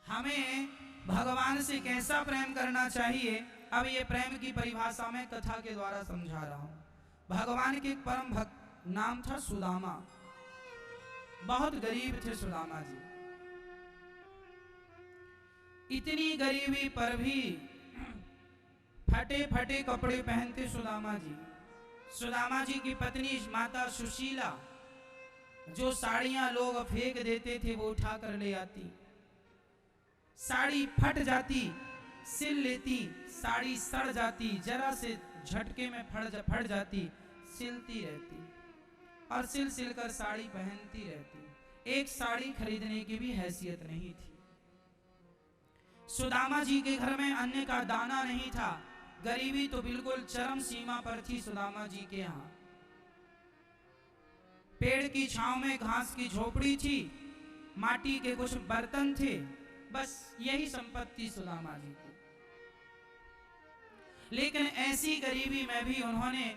हमें भगवान से कैसा प्रेम करना चाहिए, अब ये प्रेम की परिभाषा मैं कथा के द्वारा समझा रहा हूं। भगवान के एक परम भक्त नाम था सुदामा। बहुत गरीब थे सुदामा जी। इतनी गरीबी पर भी फटे फटे कपड़े पहनते सुदामा जी। सुदामा जी की पत्नी माता सुशीला जो साड़ियां लोग फेंक देते थे वो उठा कर ले आती। साड़ी फट जाती, सिल लेती, साड़ी सड़ जाती, जरा से झटके में फट जाती, सिलती रहती और सिल कर साड़ी पहनती रहती। एक साड़ी खरीदने की भी हैसियत नहीं थी। सुदामा जी के घर में अन्न का दाना नहीं था। गरीबी तो बिल्कुल चरम सीमा पर थी सुदामा जी के यहाँ। पेड़ की छांव में घास की झोपड़ी थी, माटी के कुछ बर्तन थे, बस यही संपत्ति सुदामा जी की। लेकिन ऐसी गरीबी में भी उन्होंने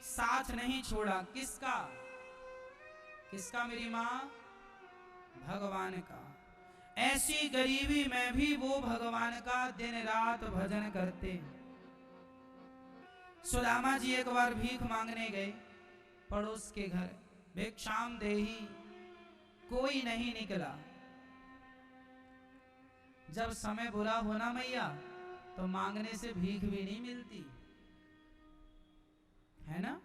साथ नहीं छोड़ा। किसका? किसका मेरी मां? भगवान का। ऐसी गरीबी में भी वो भगवान का दिन रात भजन करते। सुदामा जी एक बार भीख मांगने गए पड़ोस के घर, भिक्षाम देही, कोई नहीं निकला। जब समय बुरा होना मैया तो मांगने से भीख भी नहीं मिलती है ना।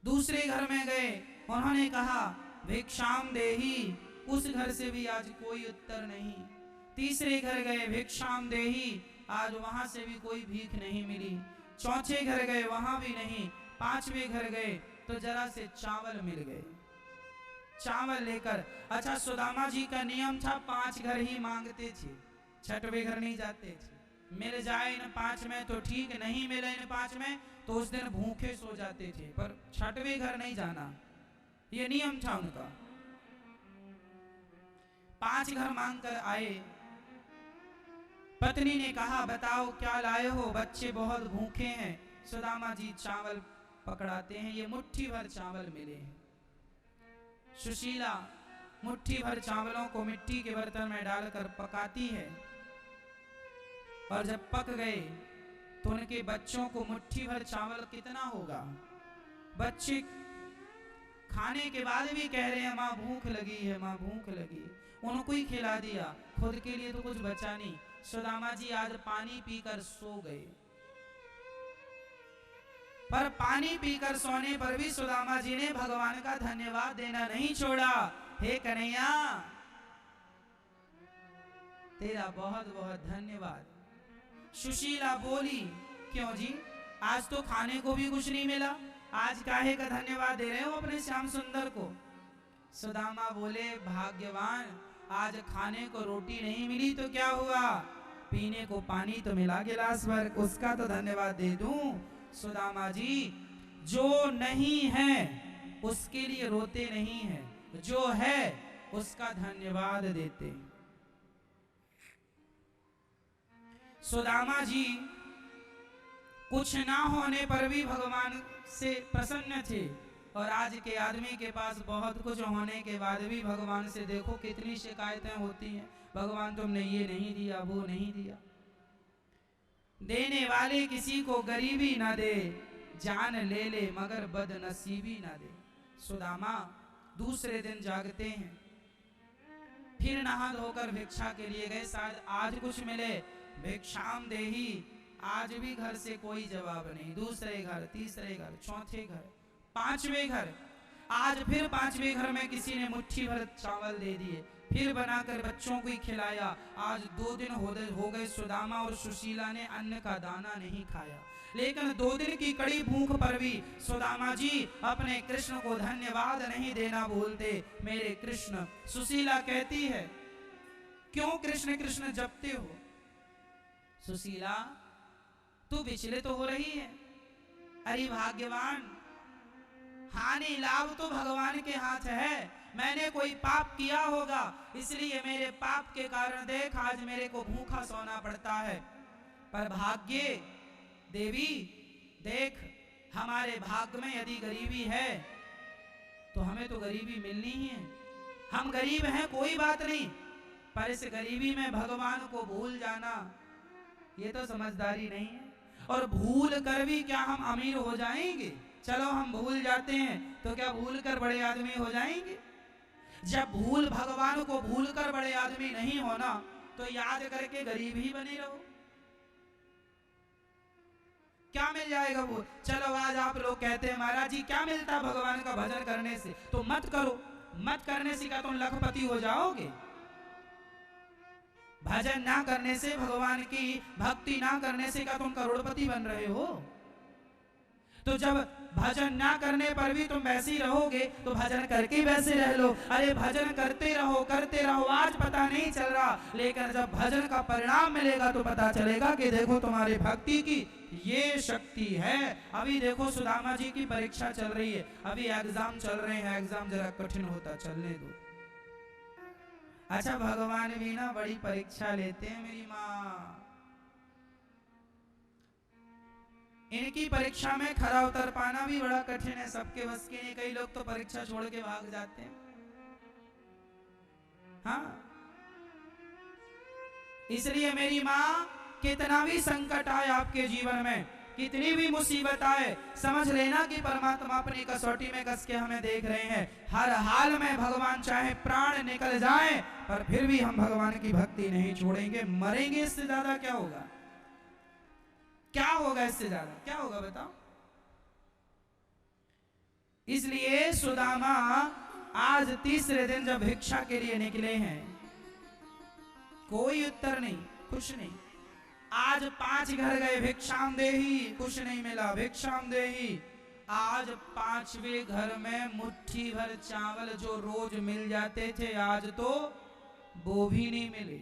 दूसरे घर में गए, उन्होंने कहा भिक्षाम देही, उस घर से भी आज कोई उत्तर नहीं। तीसरे घर गए, भिक्षाम देही, आज वहां से भी कोई भीख नहीं मिली। चौथे घर गए, वहां भी नहीं। पांचवें घर गए तो जरा से चावल मिल गए। चावल लेकर, अच्छा सुदामा जी का नियम था 5 घर ही मांगते थे, 6वें घर नहीं जाते थे। मिल जाए इन 5 में तो ठीक, नहीं मिले इन 5 में तो उस दिन भूखे सो जाते थे, पर 6वें घर नहीं जाना, ये नियम था उनका। 5 घर मांग कर आए। पत्नी ने कहा बताओ क्या लाए हो, बच्चे बहुत भूखे हैं। सुदामा जी चावल पकड़ाते हैं, ये मुट्ठी भर चावल मिले हैं। सुशीला मुट्ठी भर चावलों को मिट्टी के बर्तन में डालकर पकाती है और जब पक गए तो उनके बच्चों को मुट्ठी भर चावल कितना होगा, बच्चे खाने के बाद भी कह रहे हैं माँ भूख लगी है, माँ भूख लगी। उनको ही खिला दिया, खुद के लिए तो कुछ बचा नहीं। सुदामा जी आज पानी पीकर सो गए, पर पानी पीकर सोने पर भी सुदामा जी ने भगवान का धन्यवाद देना नहीं छोड़ा। हे कन्हैया तेरा बहुत बहुत धन्यवाद। सुशीला बोली क्यों जी, आज तो खाने को भी कुछ नहीं मिला, आज काहे का धन्यवाद दे रहे हो अपने श्याम सुंदर को। सुदामा बोले भाग्यवान, आज खाने को रोटी नहीं मिली तो क्या हुआ, पीने को पानी तो मिला गिलास भर, उसका तो धन्यवाद दे दूं। सुदामा जी जो नहीं है उसके लिए रोते नहीं है, जो है उसका धन्यवाद देते। सुदामा जी कुछ ना होने पर भी भगवान से प्रसन्न थे, और आज के आदमी के पास बहुत कुछ होने के बाद भी भगवान से देखो कितनी शिकायतें होती हैं, भगवान तुमने ये नहीं दिया, वो नहीं दिया। देने वाले किसी को गरीबी ना दे, जान ले ले मगर बदनसीबी ना दे। सुदामा दूसरे दिन जागते हैं, फिर नहा धोकर भिक्षा के लिए गए, शायद आज कुछ मिले। भिक्षाम देही, आज भी घर से कोई जवाब नहीं। दूसरे घर, तीसरे घर, चौथे घर, 5वें घर, आज फिर 5वें घर में किसी ने मुट्ठी भर चावल दे दिए, फिर बनाकर बच्चों को ही खिलाया। आज 2 दिन हो गए सुदामा और सुशीला ने अन्न का दाना नहीं खाया, लेकिन 2 दिन की कड़ी भूख पर भी सुदामा जी अपने कृष्ण को धन्यवाद नहीं देना भूलते। मेरे कृष्ण। सुशीला कहती है क्यों कृष्ण कृष्ण जपते हो। सुशीला तू विचलित हो रही है। अरे भाग्यवान, हानि लाभ तो भगवान के हाथ है। मैंने कोई पाप किया होगा, इसलिए मेरे पाप के कारण देख आज मेरे को भूखा सोना पड़ता है। पर भाग्य देवी देख, हमारे भाग्य में यदि गरीबी है तो हमें तो गरीबी मिलनी ही है। हम गरीब हैं कोई बात नहीं, पर इस गरीबी में भगवान को भूल जाना ये तो समझदारी नहीं है। और भूल कर भी क्या हम अमीर हो जाएंगे? चलो हम भूल जाते हैं तो क्या भूल कर बड़े आदमी हो जाएंगे? जब भूल भगवान को भूल कर बड़े आदमी नहीं होना तो याद करके गरीब ही बने रहो। क्या मिल जाएगा वो? चलो आज आप लोग कहते हैं महाराज जी क्या मिलता है भगवान का भजन करने से? तो मत करो। मत करने से क्या तुम लखपति हो जाओगे? भजन ना करने से, भगवान की भक्ति ना करने से क्या तुम करोड़पति बन रहे हो? तो जब भजन ना करने पर भी तुम वैसे ही रहोगे तो भजन करके वैसे रह लो। अरे भजन करते रहो, आज पता नहीं चल रहा, लेकिन जब भजन का परिणाम मिलेगा तो पता चलेगा कि देखो तुम्हारी भक्ति की ये शक्ति है। अभी देखो सुदामा जी की परीक्षा चल रही है, अभी एग्जाम चल रहे हैं, एग्जाम जरा कठिन होता, चलने दो। अच्छा भगवान भी ना बड़ी परीक्षा लेते हैं मेरी माँ। इनकी परीक्षा में खरा उतर पाना भी बड़ा कठिन है, सबके बस की नहीं। कई लोग तो परीक्षा छोड़ के भाग जाते हैं। हाँ, इसलिए मेरी माँ कितना भी संकट आए आपके जीवन में, कितनी भी मुसीबत आए, समझ लेना कि परमात्मा अपनी कसौटी में कस के हमें देख रहे हैं। हर हाल में भगवान चाहे प्राण निकल जाए पर फिर भी हम भगवान की भक्ति नहीं छोड़ेंगे। मरेंगे इससे ज्यादा क्या होगा? क्या होगा इससे ज्यादा? क्या होगा बताओ? इसलिए सुदामा आज तीसरे दिन जब भिक्षा के लिए निकले हैं, कोई उत्तर नहीं, कुछ नहीं। आज 5 घर गए, भिक्षाम देही, कुछ नहीं मिला, भिक्षाम देही। आज 5वें घर में मुट्ठी भर चावल जो रोज मिल जाते थे, आज तो वो भी नहीं मिले।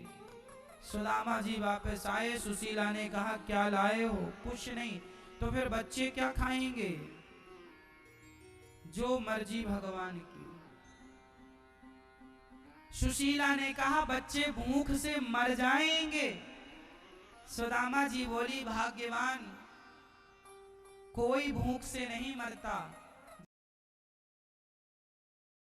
सुदामा जी वापस आए, सुशीला ने कहा क्या लाए हो? कुछ नहीं। तो फिर बच्चे क्या खाएंगे? जो मर्जी भगवान की। सुशीला ने कहा बच्चे भूख से मर जाएंगे। सुदामा जी बोली भाग्यवान, कोई भूख से नहीं मरता,